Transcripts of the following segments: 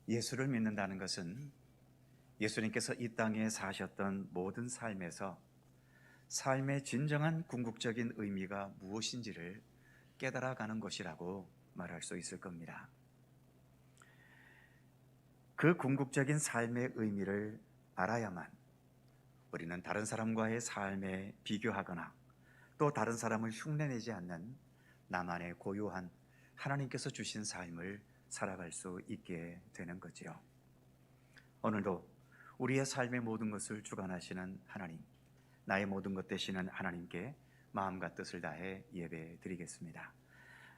예수를 믿는다는 것은 예수님께서 이 땅에 사셨던 모든 삶에서 삶의 진정한 궁극적인 의미가 무엇인지를 깨달아가는 것이라고 말할 수 있을 겁니다. 그 궁극적인 삶의 의미를 알아야만 우리는 다른 사람과의 삶에 비교하거나 또 다른 사람을 흉내내지 않는 나만의 고유한 하나님께서 주신 삶을 살아갈 수 있게 되는 거지요. 오늘도 우리의 삶의 모든 것을 주관하시는 하나님, 나의 모든 것 되시는 하나님께 마음과 뜻을 다해 예배 드리겠습니다.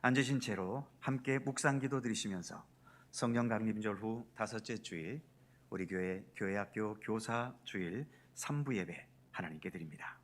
앉으신 채로 함께 묵상기도 드리시면서 성령 강림절 후 5째 주일 우리 교회학교 교사 주일 3부 예배 하나님께 드립니다.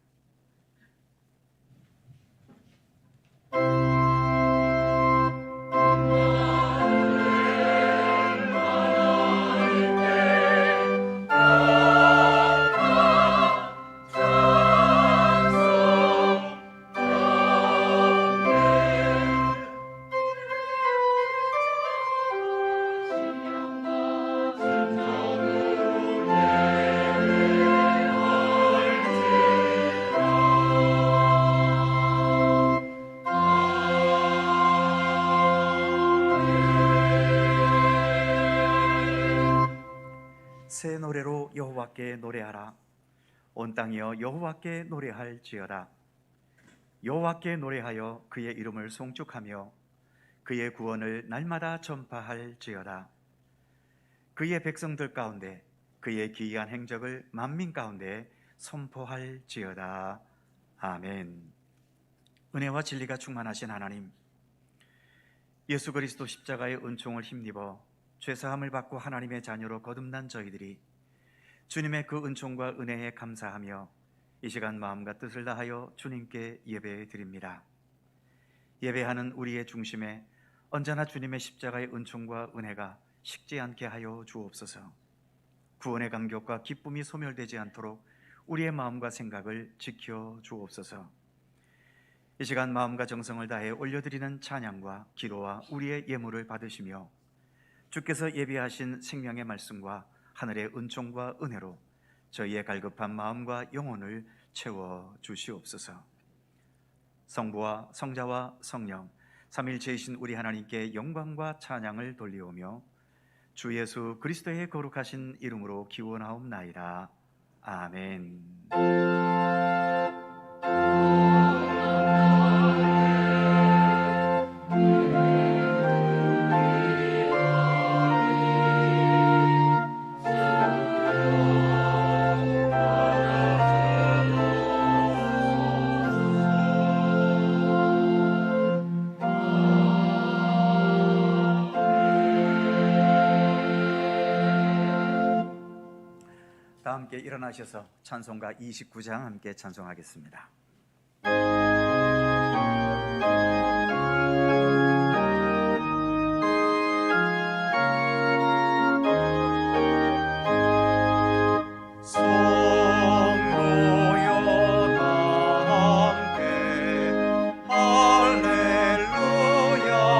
새 노래로 여호와께 노래하라. 온 땅이여 여호와께 노래할지어다. 여호와께 노래하여 그의 이름을 송축하며 그의 구원을 날마다 전파할지어다. 그의 백성들 가운데 그의 기이한 행적을 만민 가운데 선포할지어다. 아멘. 은혜와 진리가 충만하신 하나님, 예수 그리스도 십자가의 은총을 힘입어 죄사함을 받고 하나님의 자녀로 거듭난 저희들이 주님의 그 은총과 은혜에 감사하며 이 시간 마음과 뜻을 다하여 주님께 예배 드립니다. 예배하는 우리의 중심에 언제나 주님의 십자가의 은총과 은혜가 식지 않게 하여 주옵소서. 구원의 감격과 기쁨이 소멸되지 않도록 우리의 마음과 생각을 지켜 주옵소서. 이 시간 마음과 정성을 다해 올려드리는 찬양과 기도와 우리의 예물을 받으시며 주께서 예비하신 생명의 말씀과 하늘의 은총과 은혜로 저희의 갈급한 마음과 영혼을 채워 주시옵소서. 성부와 성자와 성령 삼위일체이신 우리 하나님께 영광과 찬양을 돌리오며 주 예수 그리스도의 거룩하신 이름으로 기원하옵나이다. 아멘. 다 함께 일어나셔서 찬송가 29장 함께 찬송하겠습니다. 할렐루야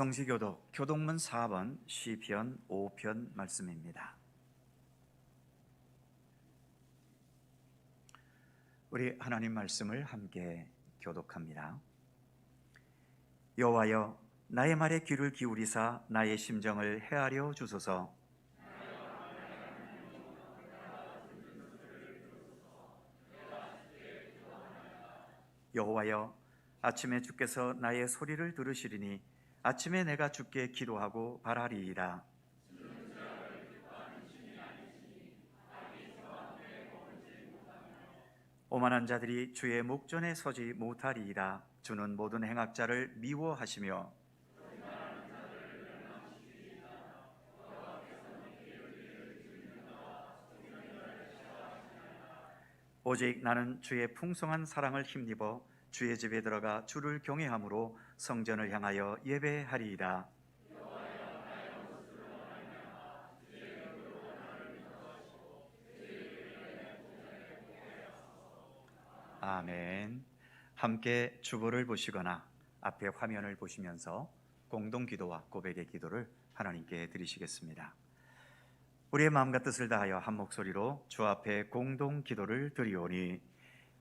성시교독 교독문 4번 시편 5편 말씀입니다. 우리 하나님 말씀을 함께 교독합니다. 여호와여, 나의 말에 귀를 기울이사 나의 심정을 헤아려 주소서. 여호와여, 아침에 주께서 나의 소리를 들으시리니 아침에 내가 주께 기도하고 바라리이다. 오만한 자들이 주의 목전에 서지 못하리이다. 주는 모든 행악자를 미워하시며 오직 나는 주의 풍성한 사랑을 힘입어 주의 집에 들어가 주를 경외함으로 성전을 향하여 예배하리이다. 아멘. 함께 주보를 보시거나 앞에 화면을 보시면서 공동 기도와 고백의 기도를 하나님께 드리시겠습니다. 우리의 마음과 뜻을 다하여 한 목소리로 주 앞에 공동 기도를 드리오니,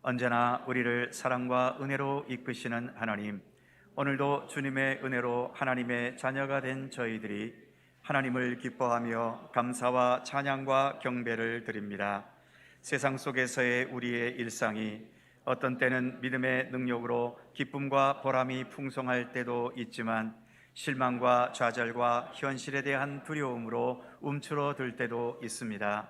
언제나 우리를 사랑과 은혜로 이끄시는 하나님, 오늘도 주님의 은혜로 하나님의 자녀가 된 저희들이 하나님을 기뻐하며 감사와 찬양과 경배를 드립니다. 세상 속에서의 우리의 일상이 어떤 때는 믿음의 능력으로 기쁨과 보람이 풍성할 때도 있지만 실망과 좌절과 현실에 대한 두려움으로 움츠러들 때도 있습니다.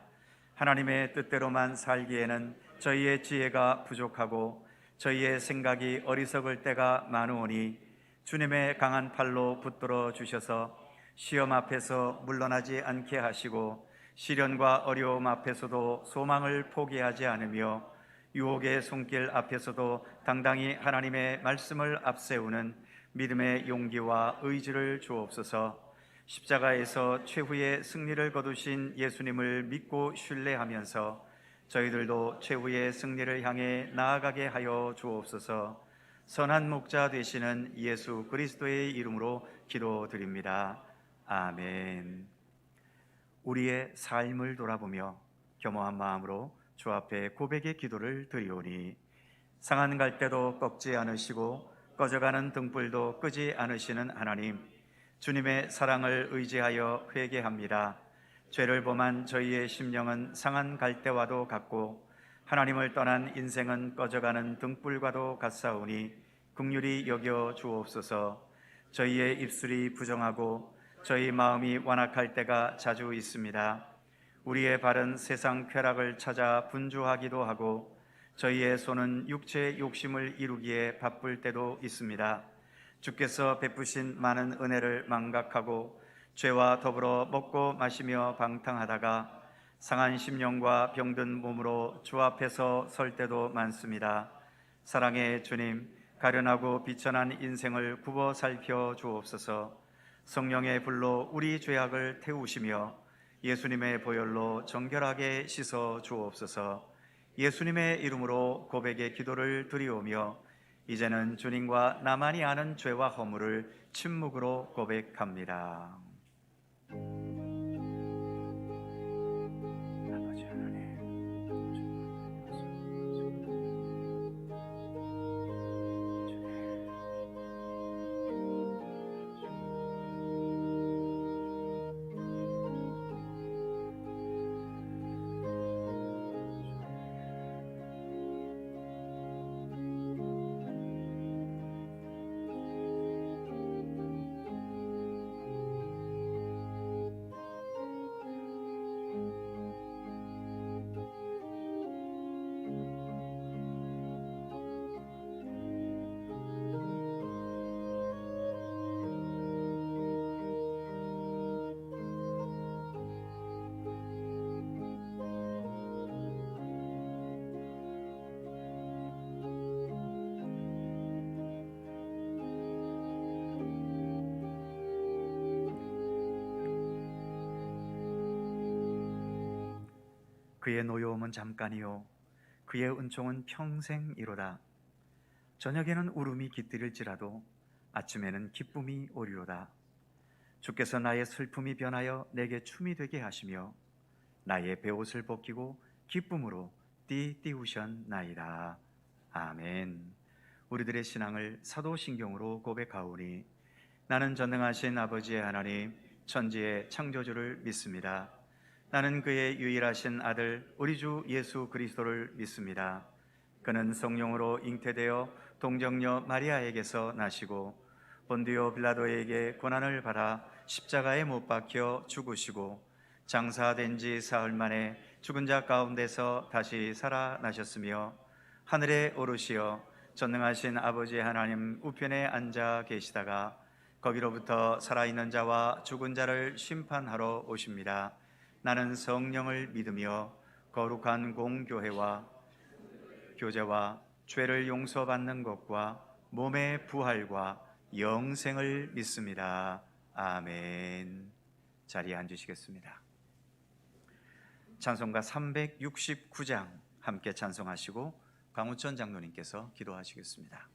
하나님의 뜻대로만 살기에는 저희의 지혜가 부족하고 저희의 생각이 어리석을 때가 많으오니 주님의 강한 팔로 붙들어 주셔서 시험 앞에서 물러나지 않게 하시고 시련과 어려움 앞에서도 소망을 포기하지 않으며 유혹의 손길 앞에서도 당당히 하나님의 말씀을 앞세우는 믿음의 용기와 의지를 주옵소서. 십자가에서 최후의 승리를 거두신 예수님을 믿고 신뢰하면서 저희들도 최후의 승리를 향해 나아가게 하여 주옵소서. 선한 목자 되시는 예수 그리스도의 이름으로 기도드립니다. 아멘. 우리의 삶을 돌아보며 겸허한 마음으로 주 앞에 고백의 기도를 드리오니, 상한 갈대도 꺾지 않으시고 꺼져가는 등불도 끄지 않으시는 하나님, 주님의 사랑을 의지하여 회개합니다. 죄를 범한 저희의 심령은 상한 갈대와도 같고 하나님을 떠난 인생은 꺼져가는 등불과도 같사오니 긍휼히 여겨 주옵소서. 저희의 입술이 부정하고 저희 마음이 완악할 때가 자주 있습니다. 우리의 발은 세상 쾌락을 찾아 분주하기도 하고 저희의 손은 육체의 욕심을 이루기에 바쁠 때도 있습니다. 주께서 베푸신 많은 은혜를 망각하고 죄와 더불어 먹고 마시며 방탕하다가 상한 심령과 병든 몸으로 주 앞에서 설 때도 많습니다. 사랑의 주님, 가련하고 비천한 인생을 굽어 살펴 주옵소서. 성령의 불로 우리 죄악을 태우시며 예수님의 보혈로 정결하게 씻어 주옵소서. 예수님의 이름으로 고백의 기도를 드리오며 이제는 주님과 나만이 아는 죄와 허물을 침묵으로 고백합니다. 아버지 하나님, 그의 노여움은 잠깐이요 그의 은총은 평생이로다. 저녁에는 울음이 깃들일지라도 아침에는 기쁨이 오리로다. 주께서 나의 슬픔이 변하여 내게 춤이 되게 하시며 나의 베옷을 벗기고 기쁨으로 띠띠우셨나이다. 아멘. 우리들의 신앙을 사도신경으로 고백하오니 나는 전능하신 아버지의 하나님 천지의 창조주를 믿습니다. 나는 그의 유일하신 아들 우리 주 예수 그리스도를 믿습니다. 그는 성령으로 잉태되어 동정녀 마리아에게서 나시고 본디오 빌라도에게 고난을 받아 십자가에 못 박혀 죽으시고 장사된 지 사흘 만에 죽은 자 가운데서 다시 살아나셨으며 하늘에 오르시어 전능하신 아버지 하나님 우편에 앉아 계시다가 거기로부터 살아있는 자와 죽은 자를 심판하러 오십니다. 나는 성령을 믿으며 거룩한 공교회와 교제와 죄를 용서받는 것과 몸의 부활과 영생을 믿습니다. 아멘. 자리에 앉으시겠습니다. 찬송가 369장 함께 찬송하시고 강우천 장로님께서 기도하시겠습니다.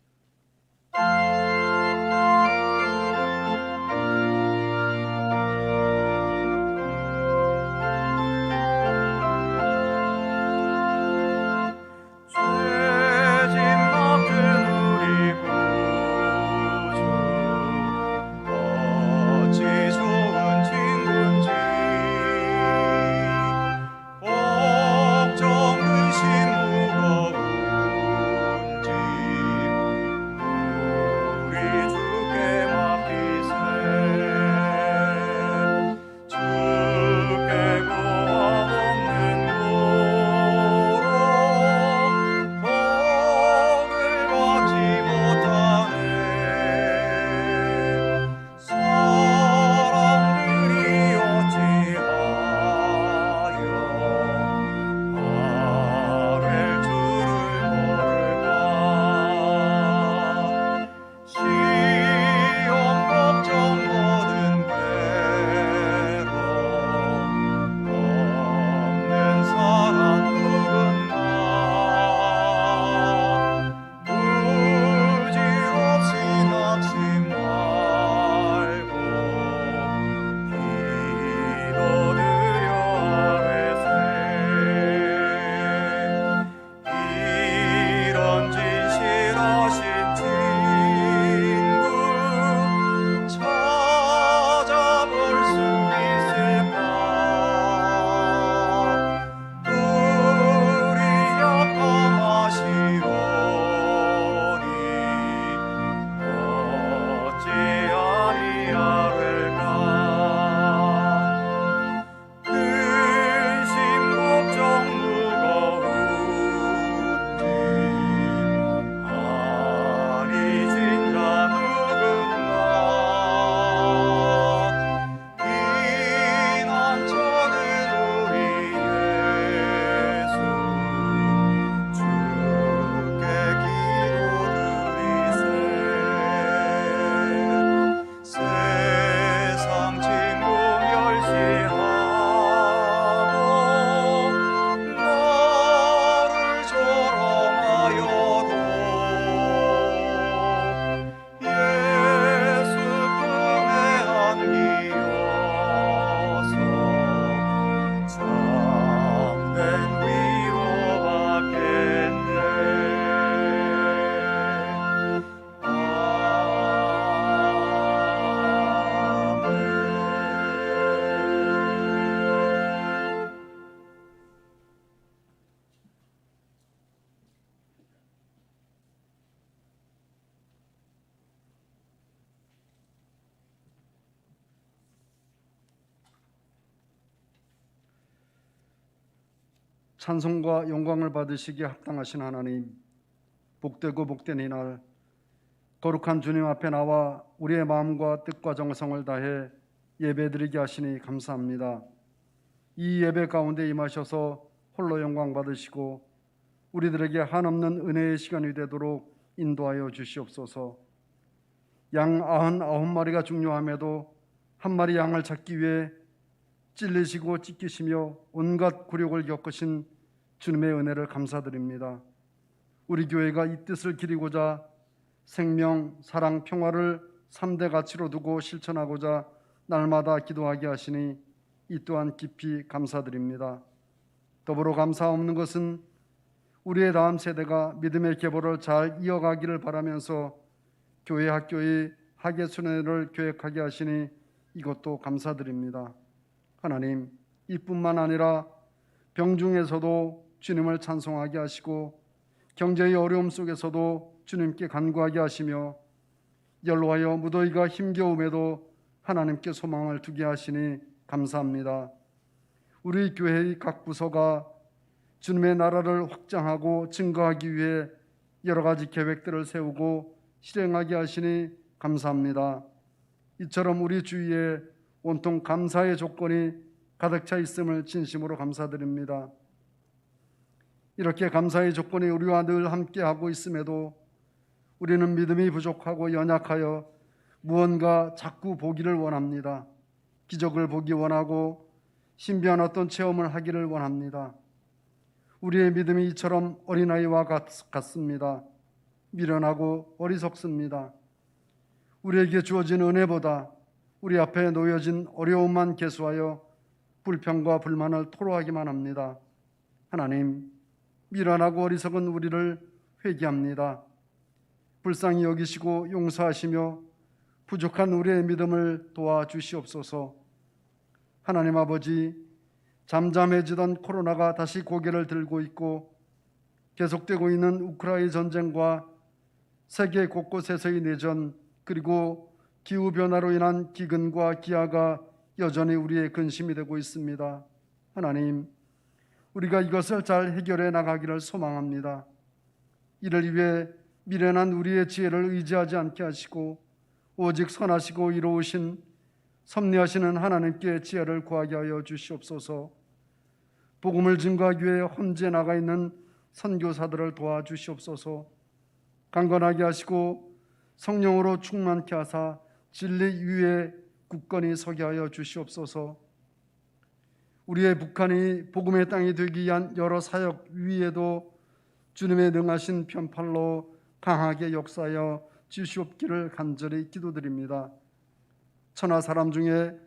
찬송과 영광을 받으시기에 합당하신 하나님, 복되고 복된 이날 거룩한 주님 앞에 나와 우리의 마음과 뜻과 정성을 다해 예배드리게 하시니 감사합니다. 이 예배 가운데 임하셔서 홀로 영광 받으시고 우리들에게 한없는 은혜의 시간이 되도록 인도하여 주시옵소서. 양 99마리가 중요함에도 한 마리 양을 찾기 위해 찔리시고 찢기시며 온갖 굴욕을 겪으신 주님의 은혜를 감사드립니다. 우리 교회가 이 뜻을 기리고자 생명, 사랑, 평화를 3대 가치로 두고 실천하고자 날마다 기도하게 하시니 이 또한 깊이 감사드립니다. 더불어 감사 없는 것은 우리의 다음 세대가 믿음의 계보를 잘 이어가기를 바라면서 교회 학교의 학예 순회를 계획하게 하시니 이것도 감사드립니다. 하나님, 이뿐만 아니라 병중에서도 주님을 찬송하게 하시고 경제의 어려움 속에서도 주님께 간구하게 하시며 연로하여 무더위가 힘겨움에도 하나님께 소망을 두게 하시니 감사합니다. 우리 교회의 각 부서가 주님의 나라를 확장하고 증거하기 위해 여러 가지 계획들을 세우고 실행하게 하시니 감사합니다. 이처럼 우리 주위에 온통 감사의 조건이 가득 차 있음을 진심으로 감사드립니다. 이렇게 감사의 조건이 우리와 늘 함께하고 있음에도 우리는 믿음이 부족하고 연약하여 무언가 자꾸 보기를 원합니다. 기적을 보기 원하고 신비한 어떤 체험을 하기를 원합니다. 우리의 믿음이 이처럼 어린아이와 같습니다. 미련하고 어리석습니다. 우리에게 주어진 은혜보다 우리 앞에 놓여진 어려움만 계수하여 불평과 불만을 토로하기만 합니다. 하나님, 미련하고 어리석은 우리를 회개합니다. 불쌍히 여기시고 용서하시며 부족한 우리의 믿음을 도와주시옵소서. 하나님 아버지, 잠잠해지던 코로나가 다시 고개를 들고 있고 계속되고 있는 우크라이나 전쟁과 세계 곳곳에서의 내전, 그리고 기후변화로 인한 기근과 기아가 여전히 우리의 근심이 되고 있습니다. 하나님, 우리가 이것을 잘 해결해 나가기를 소망합니다. 이를 위해 미련한 우리의 지혜를 의지하지 않게 하시고 오직 선하시고 이로우신 섭리하시는 하나님께 지혜를 구하게 하여 주시옵소서. 복음을 증거하기 위해 헌재 나가 있는 선교사들을 도와주시옵소서. 강건하게 하시고 성령으로 충만케 하사 진리 위에 굳건히 서게 하여 주시옵소서. 우리의 북한이 복음의 땅이 되기 위한 여러 사역 위에도 주님의 능하신 편팔로 강하게 역사하여 주시옵기를 간절히 기도드립니다. 천하 사람 중에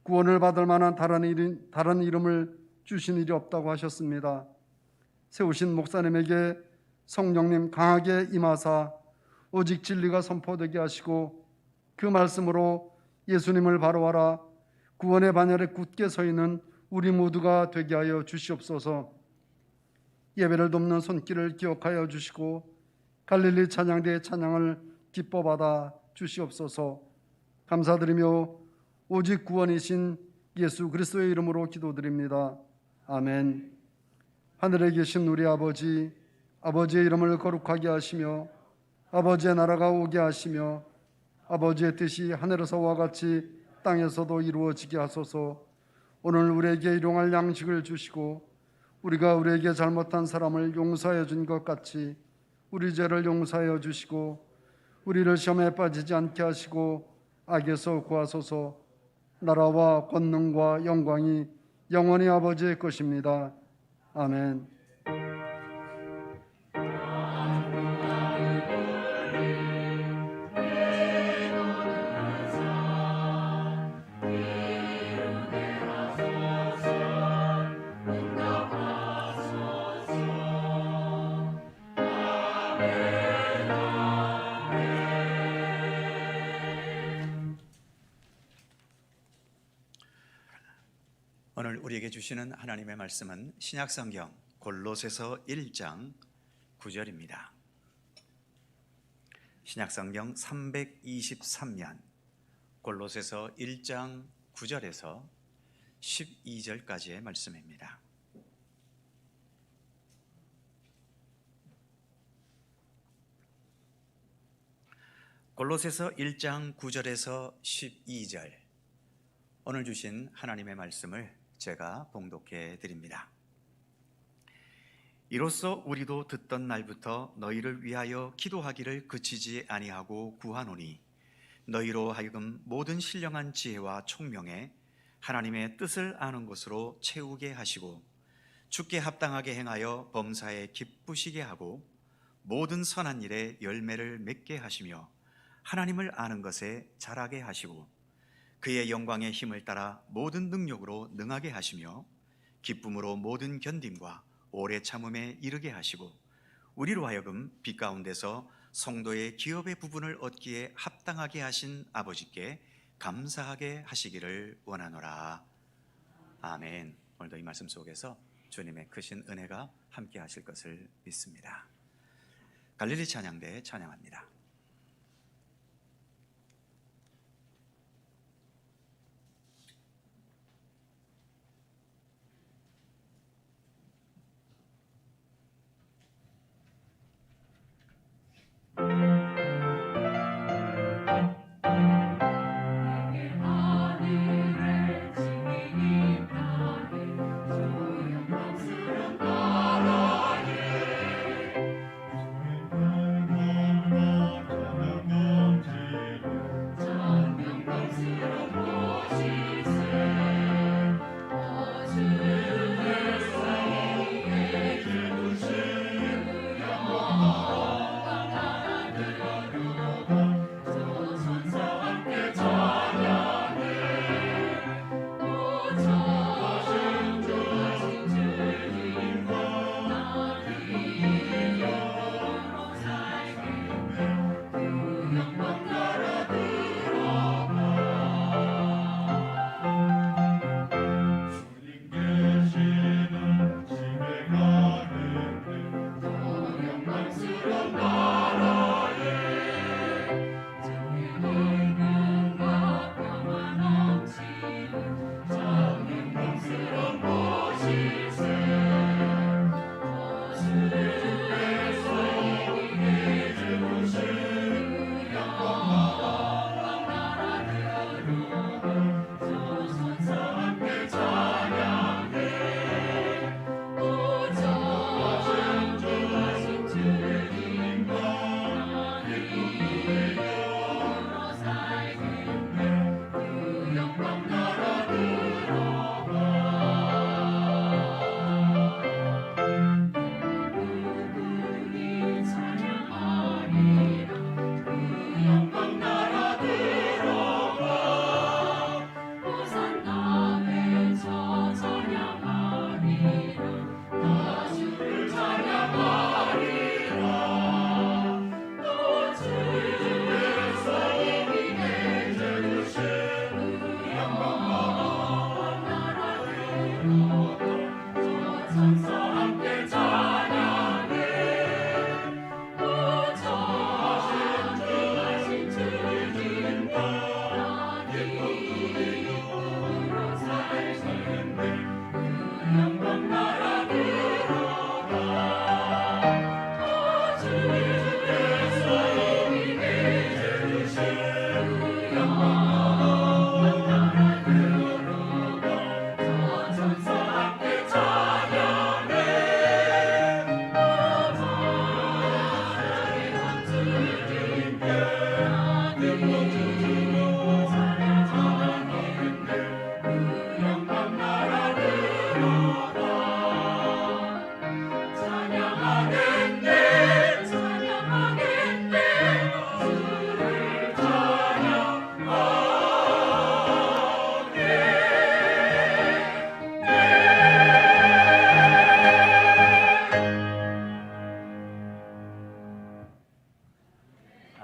구원을 받을 만한 다른 이름을 주신 일이 없다고 하셨습니다. 세우신 목사님에게 성령님 강하게 임하사 오직 진리가 선포되게 하시고 그 말씀으로 예수님을 바로하라 구원의 반열에 굳게 서 있는 우리 모두가 되게 하여 주시옵소서. 예배를 돕는 손길을 기억하여 주시고 갈릴리 찬양대의 찬양을 기뻐 받아 주시옵소서. 감사드리며 오직 구원이신 예수 그리스도의 이름으로 기도드립니다. 아멘. 하늘에 계신 우리 아버지, 아버지의 이름을 거룩하게 하시며 아버지의 나라가 오게 하시며 아버지의 뜻이 하늘에서와 같이 땅에서도 이루어지게 하소서. 오늘 우리에게 일용할 양식을 주시고 우리가 우리에게 잘못한 사람을 용서하여 준 것 같이 우리 죄를 용서하여 주시고 우리를 시험에 빠지지 않게 하시고 악에서 구하소서. 나라와 권능과 영광이 영원히 아버지의 것입니다. 아멘. 오늘 우리에게 주시는 하나님의 말씀은 신약성경 골로새서 1장 9절입니다. 신약성경 323년 골로새서 1장 9절에서 12절까지의 말씀입니다. 골로새서 1장 9절에서 12절, 오늘 주신 하나님의 말씀을 제가 봉독해 드립니다. 이로써 우리도 듣던 날부터 너희를 위하여 기도하기를 그치지 아니하고 구하노니 너희로 하여금 모든 신령한 지혜와 총명에 하나님의 뜻을 아는 것으로 채우게 하시고 주께 합당하게 행하여 범사에 기쁘시게 하고 모든 선한 일에 열매를 맺게 하시며 하나님을 아는 것에 자라게 하시고 그의 영광의 힘을 따라 모든 능력으로 능하게 하시며 기쁨으로 모든 견딤과 오래 참음에 이르게 하시고 우리로 하여금 빛 가운데서 성도의 기업의 부분을 얻기에 합당하게 하신 아버지께 감사하게 하시기를 원하노라. 아멘. 오늘도 이 말씀 속에서 주님의 크신 은혜가 함께 하실 것을 믿습니다. 갈릴리 찬양대 찬양합니다.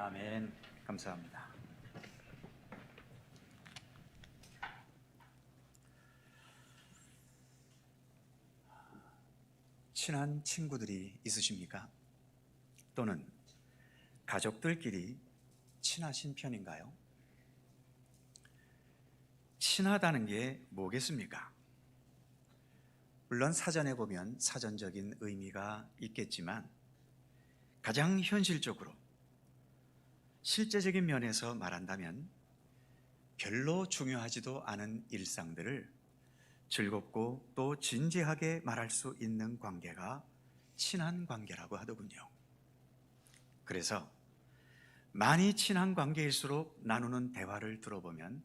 아멘. 감사합니다. 친한 친구들이 있으십니까? 또는 가족들끼리 친하신 편인가요? 친하다는 게 뭐겠습니까? 물론 사전에 보면 사전적인 의미가 있겠지만 가장 현실적으로 실제적인 면에서 말한다면 별로 중요하지도 않은 일상들을 즐겁고 또 진지하게 말할 수 있는 관계가 친한 관계라고 하더군요. 그래서 많이 친한 관계일수록 나누는 대화를 들어보면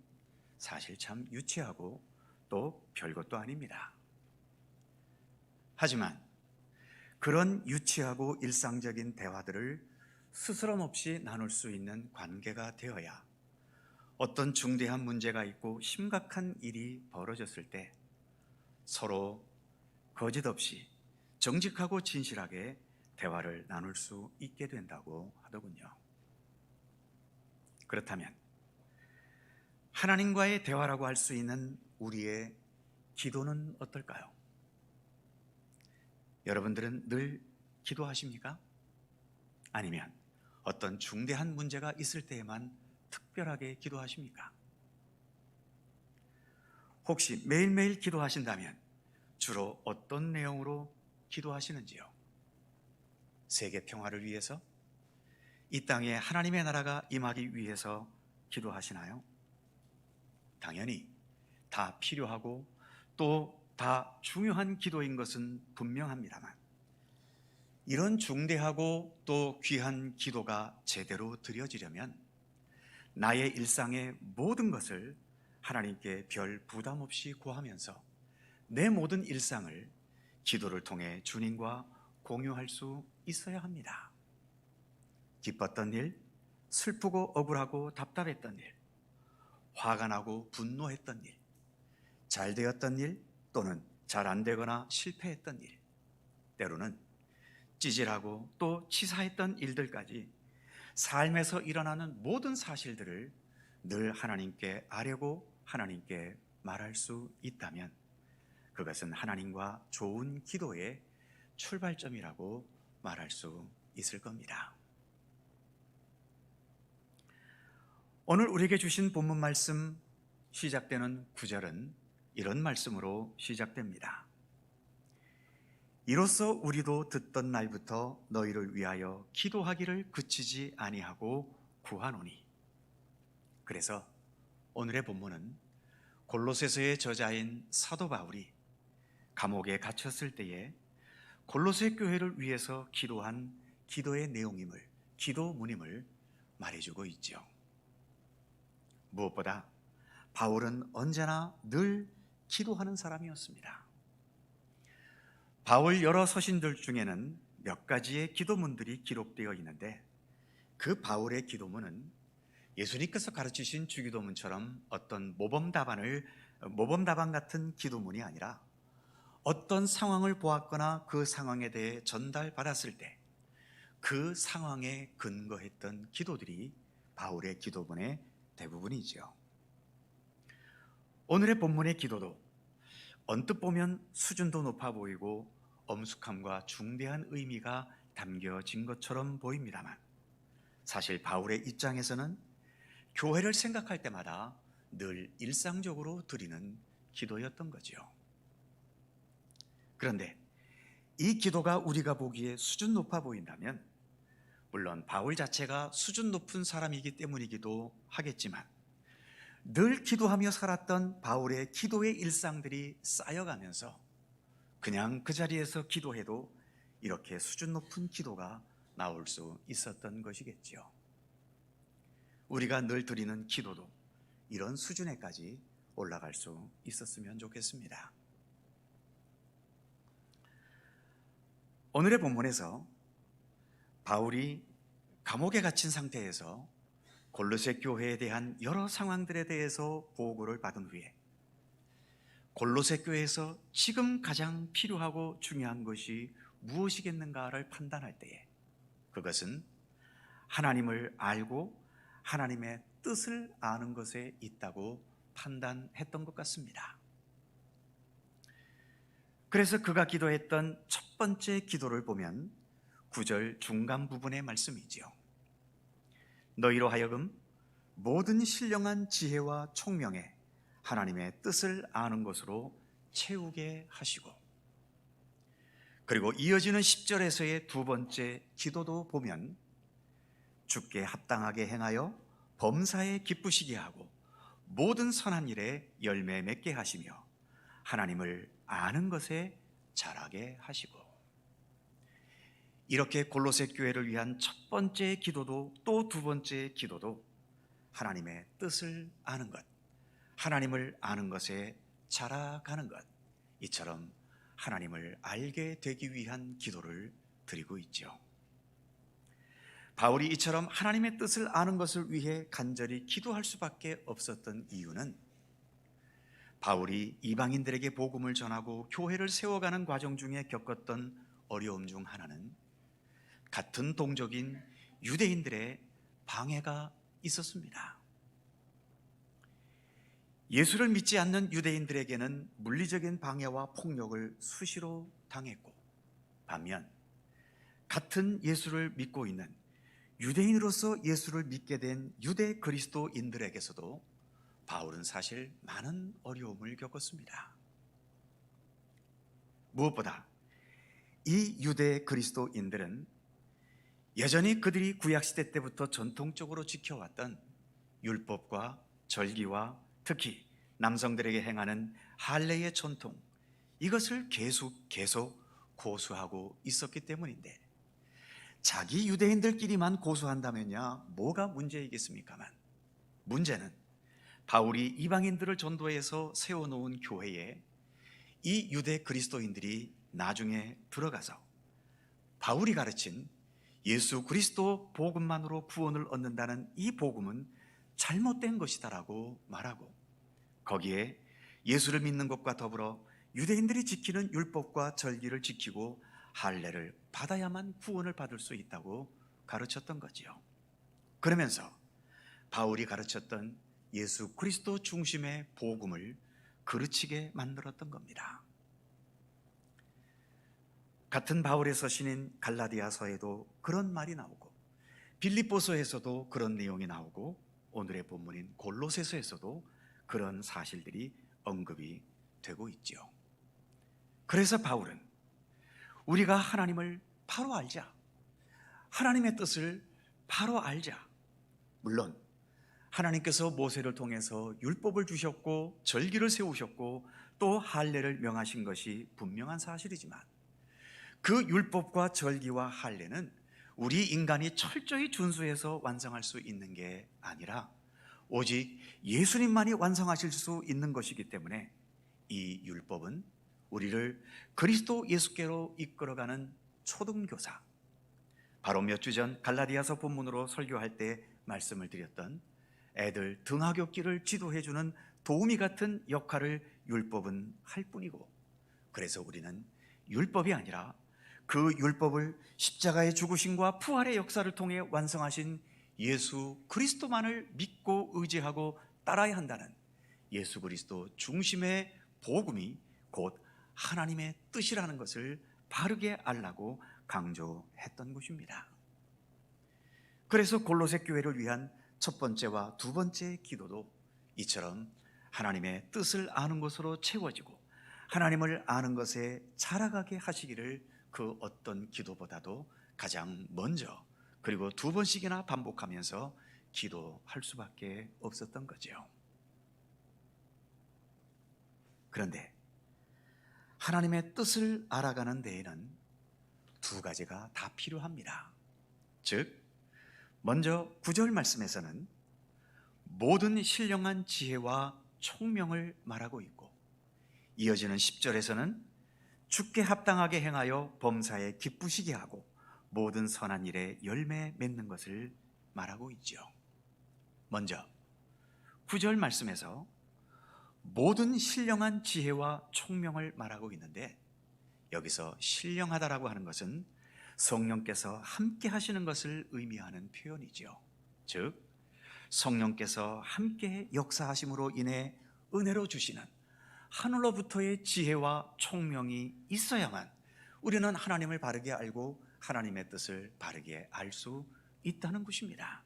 사실 참 유치하고 또 별것도 아닙니다. 하지만 그런 유치하고 일상적인 대화들을 스스럼 없이 나눌 수 있는 관계가 되어야 어떤 중대한 문제가 있고 심각한 일이 벌어졌을 때 서로 거짓 없이 정직하고 진실하게 대화를 나눌 수 있게 된다고 하더군요. 그렇다면 하나님과의 대화라고 할 수 있는 우리의 기도는 어떨까요? 여러분들은 늘 기도하십니까? 아니면 어떤 중대한 문제가 있을 때에만 특별하게 기도하십니까? 혹시 매일매일 기도하신다면 주로 어떤 내용으로 기도하시는지요? 세계 평화를 위해서? 이 땅에 하나님의 나라가 임하기 위해서 기도하시나요? 당연히 다 필요하고 또 다 중요한 기도인 것은 분명합니다만, 이런 중대하고 또 귀한 기도가 제대로 드려지려면 나의 일상의 모든 것을 하나님께 별 부담 없이 구하면서 내 모든 일상을 기도를 통해 주님과 공유할 수 있어야 합니다. 기뻤던 일, 슬프고 억울하고 답답했던 일, 화가 나고 분노했던 일, 잘 되었던 일 또는 잘 안 되거나 실패했던 일, 때로는 찌질하고 또 치사했던 일들까지 삶에서 일어나는 모든 사실들을 늘 하나님께 아뢰고 하나님께 말할 수 있다면 그것은 하나님과 좋은 기도의 출발점이라고 말할 수 있을 겁니다. 오늘 우리에게 주신 본문 말씀 시작되는 구절은 이런 말씀으로 시작됩니다. 이로써 우리도 듣던 날부터 너희를 위하여 기도하기를 그치지 아니하고 구하노니. 그래서 오늘의 본문은 골로새서의 저자인 사도 바울이 감옥에 갇혔을 때에 골로새 교회를 위해서 기도한 기도의 내용임을, 기도문임을 말해주고 있죠. 무엇보다 바울은 언제나 늘 기도하는 사람이었습니다. 바울 여러 서신들 중에는 몇 가지의 기도문들이 기록되어 있는데 그 바울의 기도문은 예수님께서 가르치신 주기도문처럼 어떤 모범답안 같은 기도문이 아니라 어떤 상황을 보았거나 그 상황에 대해 전달받았을 때 그 상황에 근거했던 기도들이 바울의 기도문의 대부분이죠. 오늘의 본문의 기도도 언뜻 보면 수준도 높아 보이고 엄숙함과 중대한 의미가 담겨진 것처럼 보입니다만 사실 바울의 입장에서는 교회를 생각할 때마다 늘 일상적으로 드리는 기도였던 거죠. 그런데 이 기도가 우리가 보기에 수준 높아 보인다면 물론 바울 자체가 수준 높은 사람이기 때문이기도 하겠지만 늘 기도하며 살았던 바울의 기도의 일상들이 쌓여가면서 그냥 그 자리에서 기도해도 이렇게 수준 높은 기도가 나올 수 있었던 것이겠죠. 우리가 늘 드리는 기도도 이런 수준에까지 올라갈 수 있었으면 좋겠습니다. 오늘의 본문에서 바울이 감옥에 갇힌 상태에서 골로새 교회에 대한 여러 상황들에 대해서 보고를 받은 후에 골로새 교회에서 지금 가장 필요하고 중요한 것이 무엇이겠는가를 판단할 때에 그것은 하나님을 알고 하나님의 뜻을 아는 것에 있다고 판단했던 것 같습니다. 그래서 그가 기도했던 첫 번째 기도를 보면 9절 중간 부분의 말씀이지요. 너희로 하여금 모든 신령한 지혜와 총명에 하나님의 뜻을 아는 것으로 채우게 하시고, 그리고 이어지는 10절에서의 두 번째 기도도 보면 주께 합당하게 행하여 범사에 기쁘시게 하고 모든 선한 일에 열매 맺게 하시며 하나님을 아는 것에 자라게 하시고, 이렇게 골로새 교회를 위한 첫 번째 기도도 또 두 번째 기도도 하나님의 뜻을 아는 것, 하나님을 아는 것에 자라가는 것, 이처럼 하나님을 알게 되기 위한 기도를 드리고 있죠. 바울이 이처럼 하나님의 뜻을 아는 것을 위해 간절히 기도할 수밖에 없었던 이유는 바울이 이방인들에게 복음을 전하고 교회를 세워가는 과정 중에 겪었던 어려움 중 하나는 같은 동족인 유대인들의 방해가 있었습니다. 예수를 믿지 않는 유대인들에게는 물리적인 방해와 폭력을 수시로 당했고, 반면 같은 예수를 믿고 있는 유대인으로서 예수를 믿게 된 유대 그리스도인들에게서도 바울은 사실 많은 어려움을 겪었습니다. 무엇보다 이 유대 그리스도인들은 여전히 그들이 구약시대 때부터 전통적으로 지켜왔던 율법과 절기와 특히 남성들에게 행하는 할례의 전통, 이것을 계속 고수하고 있었기 때문인데, 자기 유대인들끼리만 고수한다면야 뭐가 문제이겠습니까만, 문제는 바울이 이방인들을 전도해서 세워놓은 교회에 이 유대 그리스도인들이 나중에 들어가서 바울이 가르친 예수 그리스도 복음만으로 구원을 얻는다는 이 복음은 잘못된 것이다라고 말하고, 거기에 예수를 믿는 것과 더불어 유대인들이 지키는 율법과 절기를 지키고 할례를 받아야만 구원을 받을 수 있다고 가르쳤던 거지요. 그러면서 바울이 가르쳤던 예수 그리스도 중심의 복음을 그르치게 만들었던 겁니다. 같은 바울의 서신인 갈라디아서에도 그런 말이 나오고, 빌립보서에서도 그런 내용이 나오고, 오늘의 본문인 골로새서에서도 그런 사실들이 언급이 되고 있죠. 그래서 바울은 우리가 하나님을 바로 알자, 하나님의 뜻을 바로 알자. 물론 하나님께서 모세를 통해서 율법을 주셨고 절기를 세우셨고 또 할례를 명하신 것이 분명한 사실이지만, 그 율법과 절기와 할례는 우리 인간이 철저히 준수해서 완성할 수 있는 게 아니라 오직 예수님만이 완성하실 수 있는 것이기 때문에 이 율법은 우리를 그리스도 예수께로 이끌어가는 초등교사, 바로 몇 주 전 갈라디아서 본문으로 설교할 때 말씀을 드렸던 애들 등하굣길을 지도해주는 도우미 같은 역할을 율법은 할 뿐이고, 그래서 우리는 율법이 아니라 그 율법을 십자가의 죽으심과 부활의 역사를 통해 완성하신 예수 그리스도만을 믿고 의지하고 따라야 한다는 예수 그리스도 중심의 복음이 곧 하나님의 뜻이라는 것을 바르게 알라고 강조했던 것입니다. 그래서 골로새 교회를 위한 첫 번째와 두 번째 기도도 이처럼 하나님의 뜻을 아는 것으로 채워지고 하나님을 아는 것에 자라가게 하시기를 그 어떤 기도보다도 가장 먼저, 그리고 두 번씩이나 반복하면서 기도할 수밖에 없었던 거죠. 그런데 하나님의 뜻을 알아가는 데에는 두 가지가 다 필요합니다. 즉, 먼저 9절 말씀에서는 모든 신령한 지혜와 총명을 말하고 있고, 이어지는 10절에서는 주께 합당하게 행하여 범사에 기쁘시게 하고 모든 선한 일에 열매 맺는 것을 말하고 있죠. 먼저 9절 말씀에서 모든 신령한 지혜와 총명을 말하고 있는데, 여기서 신령하다라고 하는 것은 성령께서 함께 하시는 것을 의미하는 표현이죠. 즉, 성령께서 함께 역사하심으로 인해 은혜로 주시는 하늘로부터의 지혜와 총명이 있어야만 우리는 하나님을 바르게 알고 하나님의 뜻을 바르게 알 수 있다는 것입니다.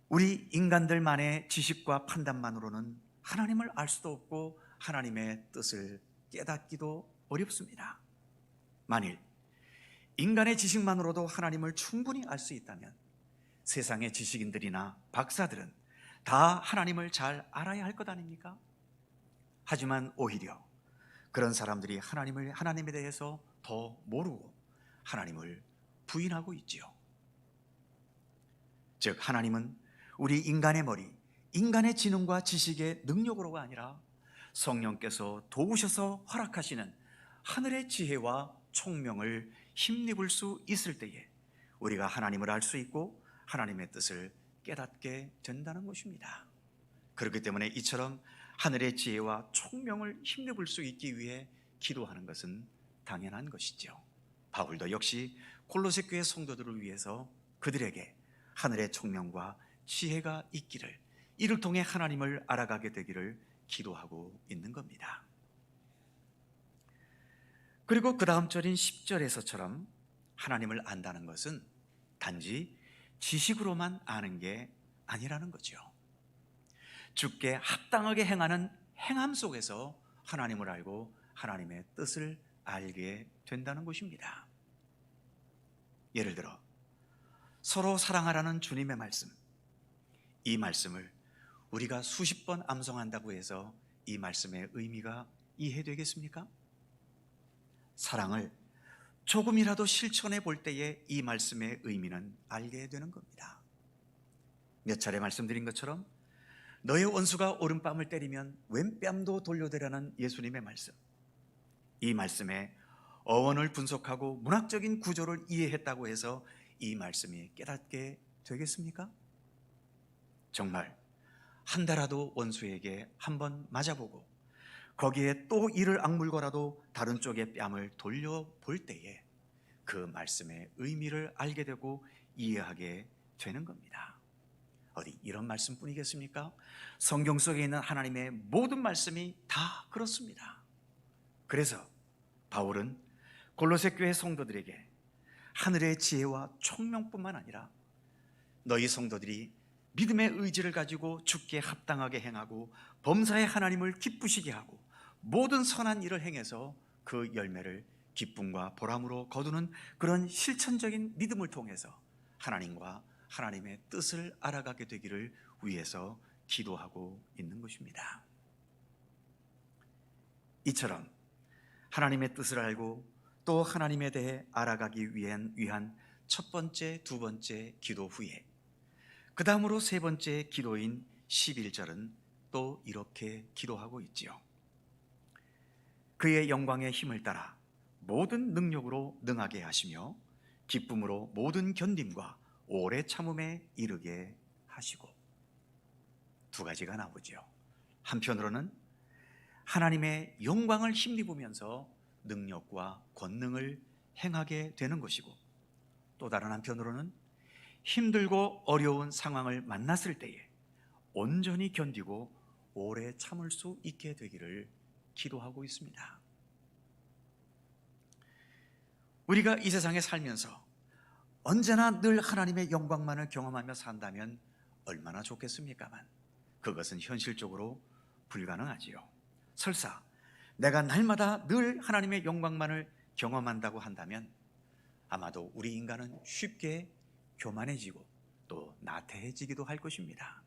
우리 인간들만의 지식과 판단만으로는 하나님을 알 수도 없고 하나님의 뜻을 깨닫기도 어렵습니다. 만일 인간의 지식만으로도 하나님을 충분히 알 수 있다면 세상의 지식인들이나 박사들은 다 하나님을 잘 알아야 할 것 아닙니까? 하지만 오히려 그런 사람들이 하나님에 대해서 더 모르고 하나님을 부인하고 있지요. 즉, 하나님은 우리 인간의 머리, 인간의 지능과 지식의 능력으로가 아니라 성령께서 도우셔서 허락하시는 하늘의 지혜와 총명을 힘입을 수 있을 때에 우리가 하나님을 알 수 있고 하나님의 뜻을 깨닫게 된다는 것입니다. 그렇기 때문에 이처럼 하늘의 지혜와 총명을 힘입을 수 있기 위해 기도하는 것은 당연한 것이죠. 바울도 역시 골로새 교회 성도들을 위해서 그들에게 하늘의 총명과 지혜가 있기를, 이를 통해 하나님을 알아가게 되기를 기도하고 있는 겁니다. 그리고 그 다음 절인 10절에서처럼 하나님을 안다는 것은 단지 지식으로만 아는 게 아니라는 거죠. 주께 합당하게 행하는 행함 속에서 하나님을 알고 하나님의 뜻을 알게 된다는 것입니다. 예를 들어 서로 사랑하라는 주님의 말씀, 이 말씀을 우리가 수십 번 암송한다고 해서 이 말씀의 의미가 이해되겠습니까? 사랑을 조금이라도 실천해 볼 때에 이 말씀의 의미는 알게 되는 겁니다. 몇 차례 말씀드린 것처럼 너의 원수가 오른뺨을 때리면 왼뺨도 돌려대라는 예수님의 말씀, 이 말씀의 어원을 분석하고 문학적인 구조를 이해했다고 해서 이 말씀이 깨닫게 되겠습니까? 정말 한 달라도 원수에게 한번 맞아보고 거기에 또 이를 악물고라도 다른 쪽의 뺨을 돌려볼 때에 그 말씀의 의미를 알게 되고 이해하게 되는 겁니다. 어디 이런 말씀뿐이겠습니까? 성경 속에 있는 하나님의 모든 말씀이 다 그렇습니다. 그래서 바울은 골로새 교회 성도들에게 하늘의 지혜와 총명뿐만 아니라 너희 성도들이 믿음의 의지를 가지고 주께 합당하게 행하고 범사의 하나님을 기쁘시게 하고 모든 선한 일을 행해서 그 열매를 기쁨과 보람으로 거두는 그런 실천적인 믿음을 통해서 하나님과 하나님의 뜻을 알아가게 되기를 위해서 기도하고 있는 것입니다. 이처럼 하나님의 뜻을 알고 또 하나님에 대해 알아가기 위한 첫 번째, 두 번째 기도 후에 그 다음으로 세 번째 기도인 11절은 또 이렇게 기도하고 있지요. 그의 영광의 힘을 따라 모든 능력으로 능하게 하시며 기쁨으로 모든 견딤과 오래 참음에 이르게 하시고. 두 가지가 나오죠. 한편으로는 하나님의 영광을 힘입으면서 능력과 권능을 행하게 되는 것이고, 또 다른 한편으로는 힘들고 어려운 상황을 만났을 때에 온전히 견디고 오래 참을 수 있게 되기를 기도하고 있습니다. 우리가 이 세상에 살면서 언제나 늘 하나님의 영광만을 경험하며 산다면 얼마나 좋겠습니까만 그것은 현실적으로 불가능하지요. 설사 내가 날마다 늘 하나님의 영광만을 경험한다고 한다면 아마도 우리 인간은 쉽게 교만해지고 또 나태해지기도 할 것입니다.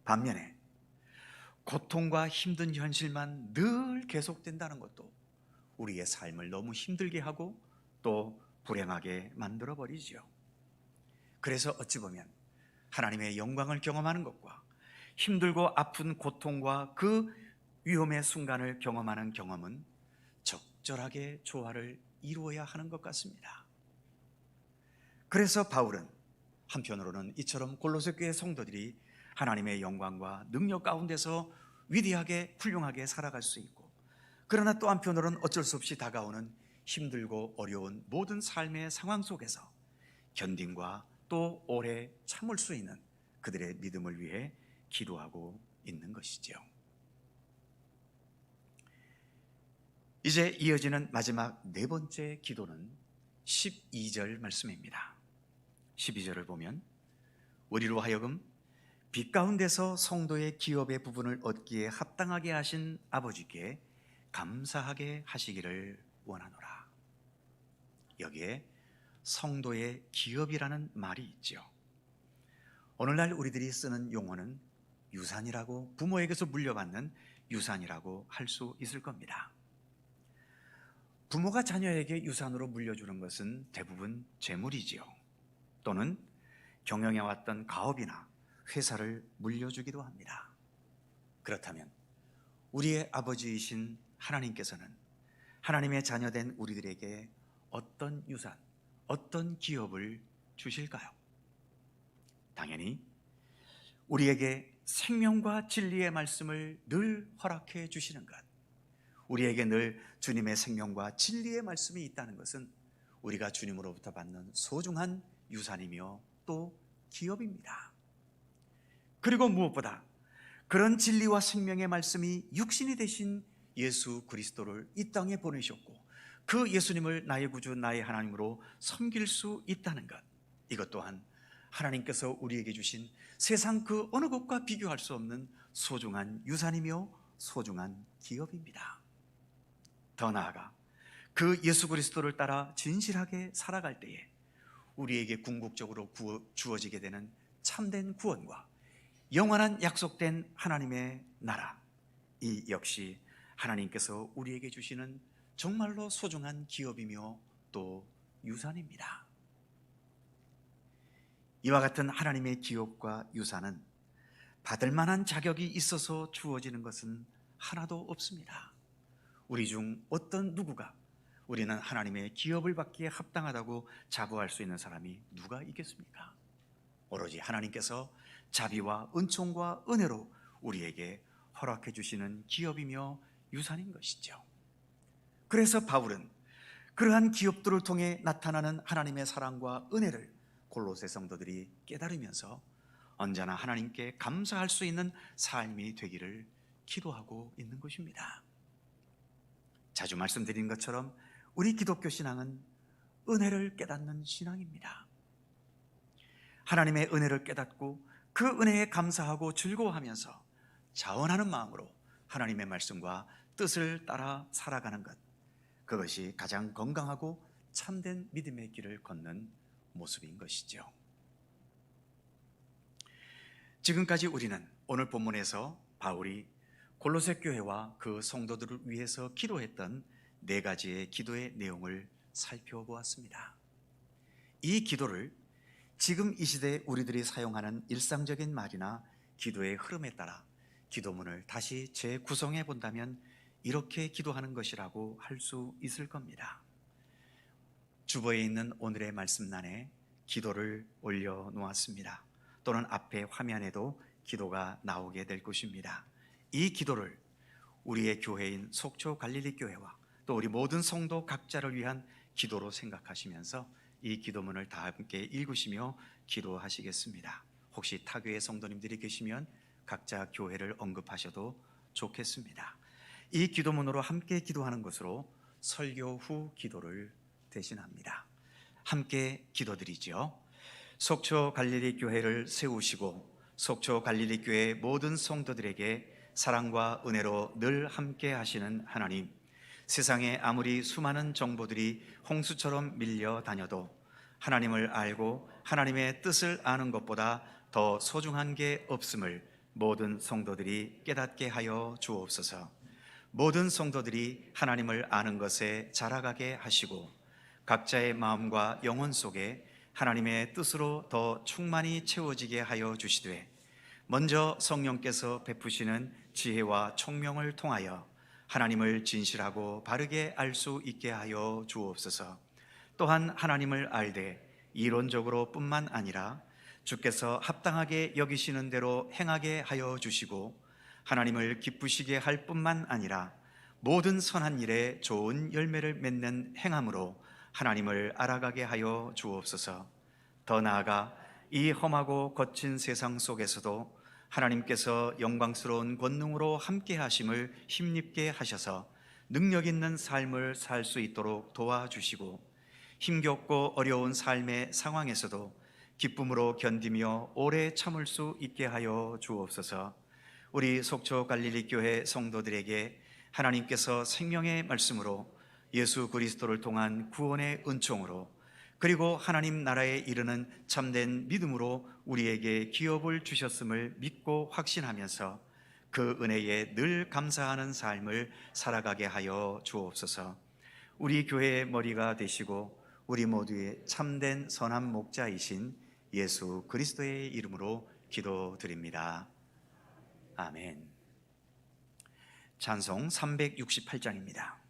반면에 고통과 힘든 현실만 늘 계속된다는 것도 우리의 삶을 너무 힘들게 하고 또 불행하게 만들어버리죠. 그래서 어찌 보면 하나님의 영광을 경험하는 것과 힘들고 아픈 고통과 그 위험의 순간을 경험하는 경험은 적절하게 조화를 이루어야 하는 것 같습니다. 그래서 바울은 한편으로는 이처럼 골로새 교회 성도들이 하나님의 영광과 능력 가운데서 위대하게 훌륭하게 살아갈 수 있고, 그러나 또 한편으로는 어쩔 수 없이 다가오는 힘들고 어려운 모든 삶의 상황 속에서 견딤과 또 오래 참을 수 있는 그들의 믿음을 위해 기도하고 있는 것이죠. 이제 이어지는 마지막 네 번째 기도는 12절 말씀입니다. 12절을 보면 우리로 하여금 빛 가운데서 성도의 기업의 부분을 얻기에 합당하게 하신 아버지께 감사하게 하시기를 원하노라. 여기에 성도의 기업이라는 말이 있죠. 오늘날 우리들이 쓰는 용어는 유산이라고, 부모에게서 물려받는 유산이라고 할 수 있을 겁니다. 부모가 자녀에게 유산으로 물려주는 것은 대부분 재물이지요. 또는 경영해왔던 가업이나 회사를 물려주기도 합니다. 그렇다면 우리의 아버지이신 하나님께서는 하나님의 자녀된 우리들에게 어떤 유산, 어떤 기업을 주실까요? 당연히 우리에게 생명과 진리의 말씀을 늘 허락해 주시는 것, 우리에게 늘 주님의 생명과 진리의 말씀이 있다는 것은 우리가 주님으로부터 받는 소중한 유산이며 또 기업입니다. 그리고 무엇보다 그런 진리와 생명의 말씀이 육신이 되신 예수 그리스도를 이 땅에 보내셨고 그 예수님을 나의 구주 나의 하나님으로 섬길 수 있다는 것, 이것 또한 하나님께서 우리에게 주신 세상 그 어느 것과 비교할 수 없는 소중한 유산이며 소중한 기업입니다. 더 나아가 그 예수 그리스도를 따라 진실하게 살아갈 때에 우리에게 궁극적으로 주어지게 되는 참된 구원과 영원한 약속된 하나님의 나라, 이 역시 하나님께서 우리에게 주시는 정말로 소중한 기업이며 또 유산입니다. 이와 같은 하나님의 기업과 유산은 받을 만한 자격이 있어서 주어지는 것은 하나도 없습니다. 우리 중 어떤 누구가 우리는 하나님의 기업을 받기에 합당하다고 자부할 수 있는 사람이 누가 있겠습니까? 오로지 하나님께서 자비와 은총과 은혜로 우리에게 허락해 주시는 기업이며 유산인 것이죠. 그래서 바울은 그러한 기업들을 통해 나타나는 하나님의 사랑과 은혜를 골로새 성도들이 깨달으면서 언제나 하나님께 감사할 수 있는 삶이 되기를 기도하고 있는 것입니다. 자주 말씀드린 것처럼 우리 기독교 신앙은 은혜를 깨닫는 신앙입니다. 하나님의 은혜를 깨닫고 그 은혜에 감사하고 즐거워하면서 자원하는 마음으로 하나님의 말씀과 뜻을 따라 살아가는 것, 그것이 가장 건강하고 참된 믿음의 길을 걷는 모습인 것이죠. 지금까지 우리는 오늘 본문에서 바울이 골로새 교회와 그 성도들을 위해서 기도했던 4가지의 기도의 내용을 살펴보았습니다. 이 기도를 지금 이 시대에 우리들이 사용하는 일상적인 말이나 기도의 흐름에 따라 기도문을 다시 재구성해 본다면 이렇게 기도하는 것이라고 할 수 있을 겁니다. 주보에 있는 오늘의 말씀란에 기도를 올려놓았습니다. 또는 앞에 화면에도 기도가 나오게 될 것입니다. 이 기도를 우리의 교회인 속초 갈릴리 교회와 또 우리 모든 성도 각자를 위한 기도로 생각하시면서 이 기도문을 다 함께 읽으시며 기도하시겠습니다. 혹시 타교의 성도님들이 계시면 각자 교회를 언급하셔도 좋겠습니다. 이 기도문으로 함께 기도하는 것으로 설교 후 기도를 대신합니다. 함께 기도드리죠. 속초 갈릴리 교회를 세우시고 속초 갈릴리 교회 모든 성도들에게 사랑과 은혜로 늘 함께 하시는 하나님, 세상에 아무리 수많은 정보들이 홍수처럼 밀려 다녀도 하나님을 알고 하나님의 뜻을 아는 것보다 더 소중한 게 없음을 모든 성도들이 깨닫게 하여 주옵소서. 모든 성도들이 하나님을 아는 것에 자라가게 하시고 각자의 마음과 영혼 속에 하나님의 뜻으로 더 충만히 채워지게 하여 주시되, 먼저 성령께서 베푸시는 지혜와 총명을 통하여 하나님을 진실하고 바르게 알 수 있게 하여 주옵소서. 또한 하나님을 알되 이론적으로 뿐만 아니라 주께서 합당하게 여기시는 대로 행하게 하여 주시고 하나님을 기쁘시게 할 뿐만 아니라 모든 선한 일에 좋은 열매를 맺는 행함으로 하나님을 알아가게 하여 주옵소서. 더 나아가 이 험하고 거친 세상 속에서도 하나님께서 영광스러운 권능으로 함께 하심을 힘입게 하셔서 능력 있는 삶을 살 수 있도록 도와주시고 힘겹고 어려운 삶의 상황에서도 기쁨으로 견디며 오래 참을 수 있게 하여 주옵소서. 우리 속초 갈릴리 교회 성도들에게 하나님께서 생명의 말씀으로 예수 그리스도를 통한 구원의 은총으로 그리고 하나님 나라에 이르는 참된 믿음으로 우리에게 기업을 주셨음을 믿고 확신하면서 그 은혜에 늘 감사하는 삶을 살아가게 하여 주옵소서. 우리 교회의 머리가 되시고 우리 모두의 참된 선한 목자이신 예수 그리스도의 이름으로 기도드립니다. 아멘. 찬송 368장입니다.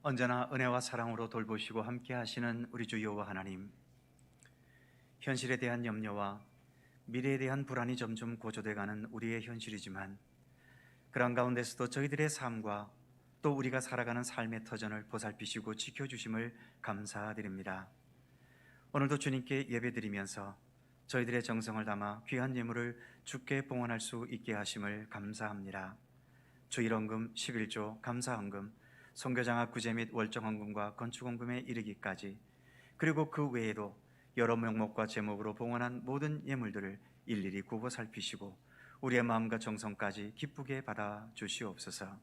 언제나 은혜와 사랑으로 돌보시고 함께 하시는 우리 주 여호와 하나님, 현실에 대한 염려와 미래에 대한 불안이 점점 고조돼 가는 우리의 현실이지만 그런 가운데서도 저희들의 삶과 또 우리가 살아가는 삶의 터전을 보살피시고 지켜주심을 감사드립니다. 오늘도 주님께 예배드리면서 저희들의 정성을 담아 귀한 예물을 주께 봉헌할 수 있게 하심을 감사합니다. 주일헌금 11조 감사헌금, 선교장학 구제 및 월정헌금과 건축헌금에 이르기까지, 그리고 그 외에도 여러 명목과 제목으로 봉헌한 모든 예물들을 일일이 굽어 살피시고 우리의 마음과 정성까지 기쁘게 받아 주시옵소서.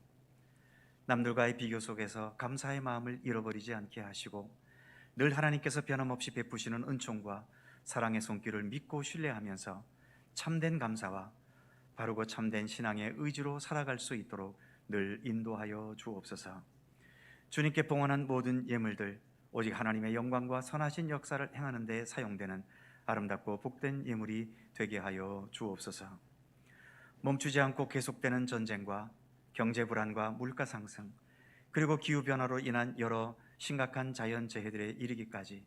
남들과의 비교 속에서 감사의 마음을 잃어버리지 않게 하시고 늘 하나님께서 변함없이 베푸시는 은총과 사랑의 손길을 믿고 신뢰하면서 참된 감사와 바르고 참된 신앙의 의지로 살아갈 수 있도록 늘 인도하여 주옵소서. 주님께 봉헌한 모든 예물들 오직 하나님의 영광과 선하신 역사를 행하는 데 사용되는 아름답고 복된 예물이 되게 하여 주옵소서. 멈추지 않고 계속되는 전쟁과 경제 불안과 물가 상승, 그리고 기후 변화로 인한 여러 심각한 자연 재해들에 이르기까지,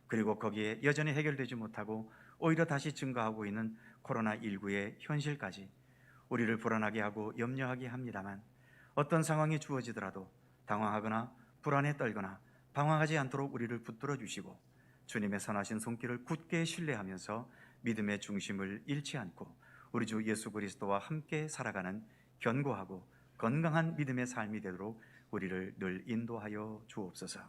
그리고 거기에 여전히 해결되지 못하고 오히려 다시 증가하고 있는 코로나19의 현실까지 우리를 불안하게 하고 염려하게 합니다만, 어떤 상황이 주어지더라도 당황하거나 불안에 떨거나 방황하지 않도록 우리를 붙들어 주시고 주님의 선하신 손길을 굳게 신뢰하면서 믿음의 중심을 잃지 않고 우리 주 예수 그리스도와 함께 살아가는 견고하고 건강한 믿음의 삶이 되도록 우리를 늘 인도하여 주옵소서.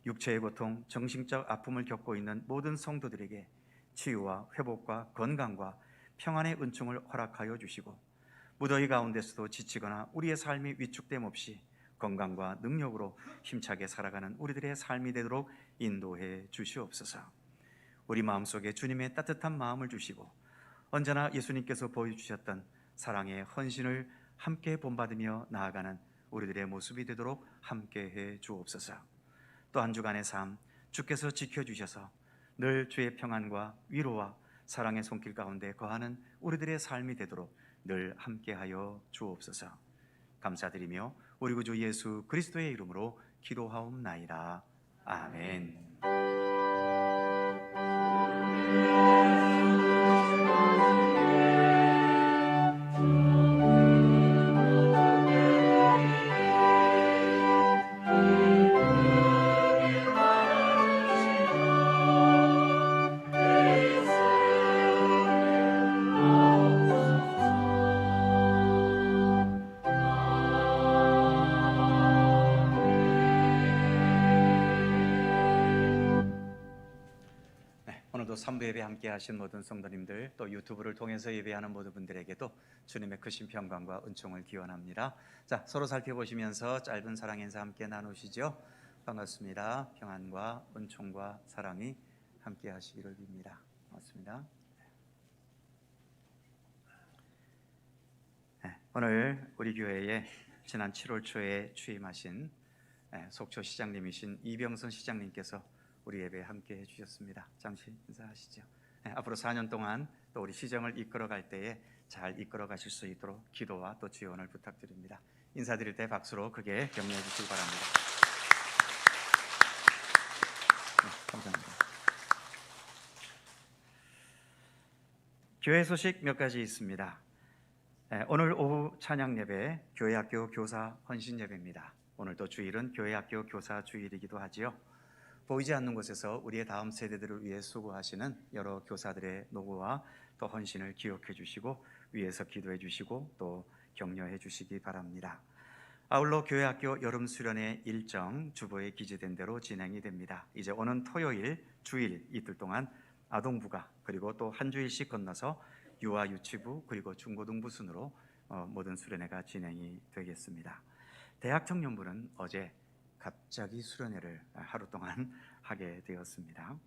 육체의 고통, 정신적 아픔을 겪고 있는 모든 성도들에게 치유와 회복과 건강과 평안의 은총을 허락하여 주시고, 무더위 가운데서도 지치거나 우리의 삶이 위축됨 없이 건강과 능력으로 힘차게 살아가는 우리들의 삶이 되도록 인도해 주시옵소서. 우리 마음속에 주님의 따뜻한 마음을 주시고 언제나 예수님께서 보여주셨던 사랑의 헌신을 함께 본받으며 나아가는 우리들의 모습이 되도록 함께해 주옵소서. 또 한 주간의 삶 주께서 지켜주셔서 늘 주의 평안과 위로와 사랑의 손길 가운데 거하는 우리들의 삶이 되도록 늘 함께하여 주옵소서. 감사드리며 우리 구주 예수 그리스도의 이름으로 기도하옵나이다. 아멘. 오늘도 3부 예배 함께 하신 모든 성도님들, 또 유튜브를 통해서 예배하는 모든 분들에게도 주님의 크신 평강과 은총을 기원합니다. 자, 서로 살펴보시면서 짧은 사랑 인사 함께 나누시죠. 반갑습니다. 평안과 은총과 사랑이 함께 하시기를 빕니다. 고맙습니다. 오늘 우리 교회에 지난 7월 초에 취임하신 속초 시장님이신 이병선 시장님께서 우리 예배에 함께 해주셨습니다. 잠시 인사하시죠. 앞으로 4년 동안 또 우리 시정을 이끌어갈 때에 잘 이끌어 가실 수 있도록 기도와 또 지원을 부탁드립니다. 인사드릴 때 박수로 크게 격려해 주시기 바랍니다. 감사합니다. 교회 소식 몇 가지 있습니다. 오늘 오후 찬양 예배 교회학교 교사 헌신 예배입니다. 오늘도 주일은 교회학교 교사 주일이기도 하지요. 보이지 않는 곳에서 우리의 다음 세대들을 위해 수고하시는 여러 교사들의 노고와 또 헌신을 기억해 주시고 위에서 기도해 주시고 또 격려해 주시기 바랍니다. 아울러 교회학교 여름 수련회 일정 주보에 기재된 대로 진행이 됩니다. 이제 오는 토요일, 주일 이틀 동안 아동부가, 그리고 또 한 주일씩 건너서 유아 유치부 그리고 중고등부 순으로 모든 수련회가 진행이 되겠습니다. 대학 청년부는 어제 갑자기 수련회를 하루 동안 하게 되었습니다.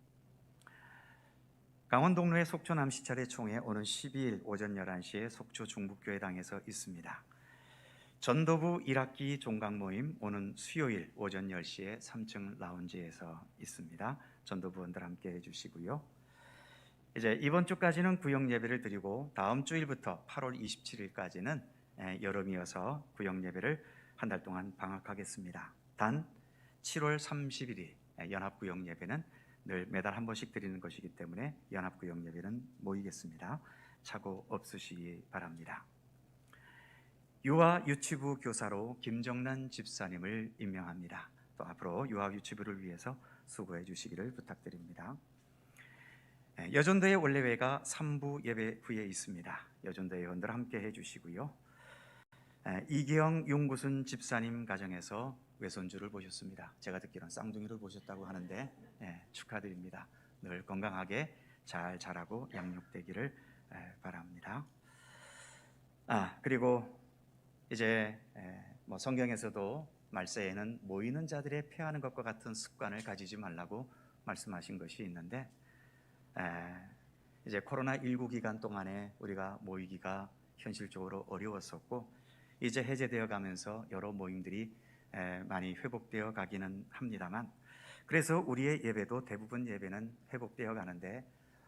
강원동로의 속초 남시찰의 총회 오는 12일 오전 11시에 속초 중북교회당에서 있습니다. 전도부 1학기 종강 모임 오는 수요일 오전 10시에 3층 라운지에서 있습니다. 전도부원들 함께 해주시고요. 이제 이번 주까지는 구역 예배를 드리고 다음 주일부터 8월 27일까지는 여름이어서 구역 예배를 한 달 동안 방학하겠습니다. 단 7월 30일이 연합구역 예배는 늘 매달 한 번씩 드리는 것이기 때문에 연합구역 예배는 모이겠습니다. 착오 없으시기 바랍니다. 유아 유치부 교사로 김정란 집사님을 임명합니다. 또 앞으로 유아 유치부를 위해서 수고해 주시기를 부탁드립니다. 여전도의 원래회가 3부 예배 후에 있습니다. 여전도 회원들 함께 해주시고요. 이기영 윤구순 집사님 가정에서 외손주를 보셨습니다. 제가 듣기로는 쌍둥이를 보셨다고 하는데 축하드립니다. 늘 건강하게 잘 자라고 양육되기를 바랍니다. 그리고 이제 성경에서도 말세에는 모이는 자들의 패하는 것과 같은 습관을 가지지 말라고 말씀하신 것이 있는데, 이제 코로나19 기간 동안에 우리가 모이기가 현실적으로 어려웠었고 이제 해제되어 가면서 여러 모임들이 많이 회복되어 가기는 합니다만, 그래서 우리의 예배도 대부분 예배는 회복되어 가는데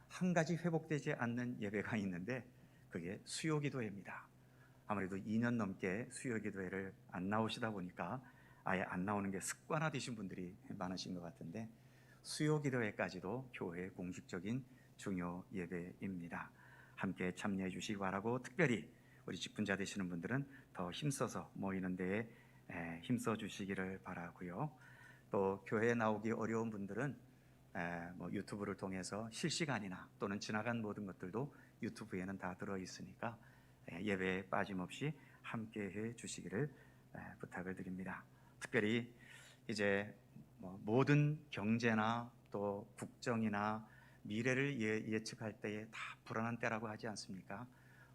한 가지 회복되지 않는 예배가 있는데 그게 수요기도회입니다. 아무래도 2년 넘게 수요기도회를 안 나오시다 보니까 아예 안 나오는 게 습관화되신 분들이 많으신 것 같은데, 수요기도회까지도 교회의 공식적인 중요 예배입니다. 함께 참여해 주시기 바라고, 특별히 우리 직분자 되시는 분들은 더 힘써서 모이는 데에 힘써 주시기를 바라고요. 또 교회에 나오기 어려운 분들은 유튜브를 통해서 실시간이나 또는 지나간 모든 것들도 유튜브에는 다 들어 있으니까 예배에 빠짐없이 함께해 주시기를 부탁을 드립니다. 특별히 이제 모든 경제나 또 국정이나 미래를 예측할 때에 다 불안한 때라고 하지 않습니까?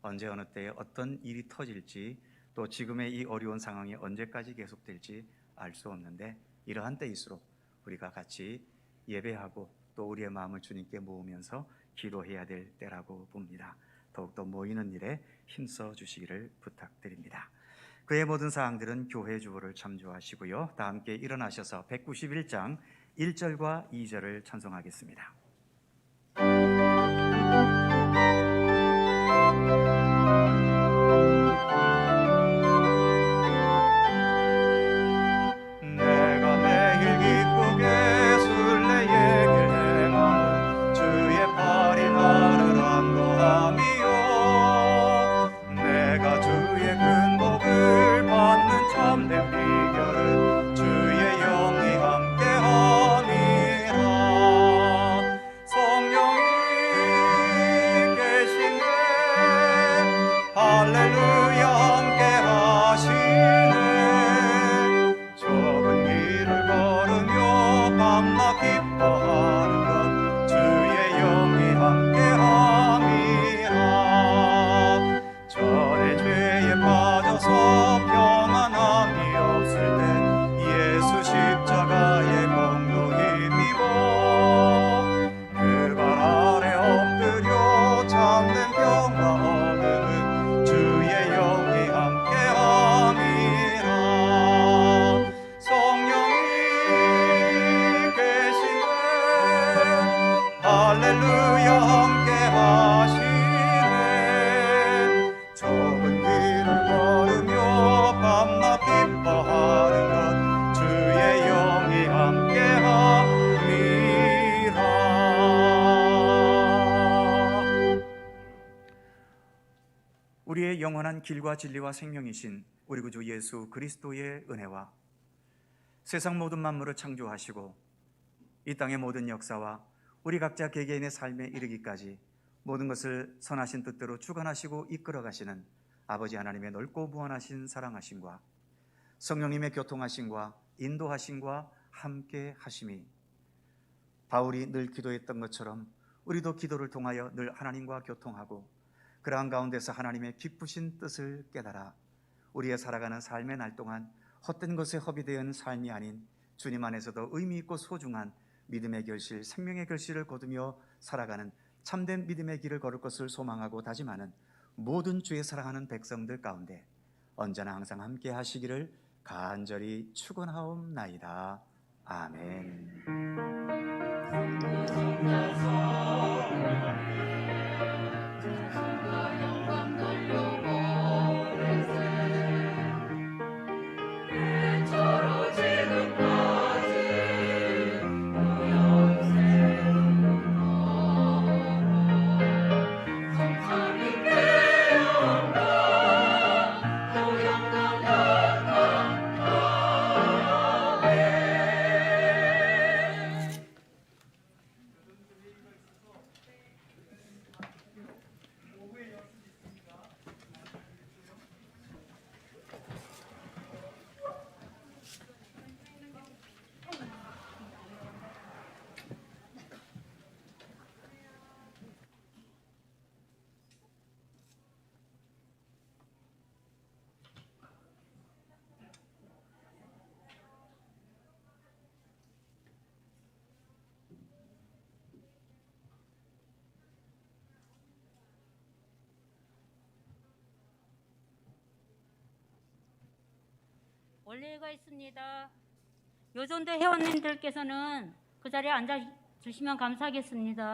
언제 어느 때에 어떤 일이 터질지, 또 지금의 이 어려운 상황이 언제까지 계속될지 알 수 없는데, 이러한 때일수록 우리가 같이 예배하고 또 우리의 마음을 주님께 모으면서 기도해야 될 때라고 봅니다. 더욱더 모이는 일에 힘써 주시기를 부탁드립니다. 그의 모든 사항들은 교회 주보를 참조하시고요. 다 함께 일어나셔서 191장 1절과 2절을 찬송하겠습니다. 내가 매일 기쁘게 순례의 길 행함은 주의 팔이 나를 안도함이요, 내가 주의 큰 복을 받는 참된 비결은 주의 영이 함께함이라. 성령이 계시네, 할렐루야 함께하시네. 좁은 길을 걸으며 밤낮 기뻐하는 것 주의 영이 함께함이라. 전에 죄에 빠져서 평안함이 없을 때 예수 십자가의 공로 힘입어 그 발 아래 엎드려 참된 평화 얻으는 주의 영이 함께함이라. 성령이 계시네, 할렐루야 함께하시네. 좁은 길을 걸으며 밤낮 기뻐하는 것 주의 영이 함께함이라. 우리의 영원한 길과 진리와 생명이신 우리 구주 예수 그리스도의 은혜와 세상 모든 만물을 창조하시고 이 땅의 모든 역사와 우리 각자 개개인의 삶에 이르기까지 모든 것을 선하신 뜻대로 주관하시고 이끌어 가시는 아버지 하나님의 넓고 무한하신 사랑하심과 성령님의 교통하심과 인도하심과 함께 하심이, 바울이 늘 기도했던 것처럼 우리도 기도를 통하여 늘 하나님과 교통하고 그러한 가운데서 하나님의 기쁘신 뜻을 깨달아 우리의 살아가는 삶의 날 동안 헛된 것에 허비되어 있는 삶이 아닌 주님 안에서도 의미 있고 소중한 믿음의 결실, 생명의 결실을 거두며 살아가는 참된 믿음의 길을 걸을 것을 소망하고 다짐하는 모든 주의 사랑하는 백성들 가운데 언제나 항상 함께 하시기를 간절히 축원하옵나이다. 아멘. 서로 지금까지 원례가 있습니다. 요전도 회원님들께서는 그 자리에 앉아 주시면 감사하겠습니다.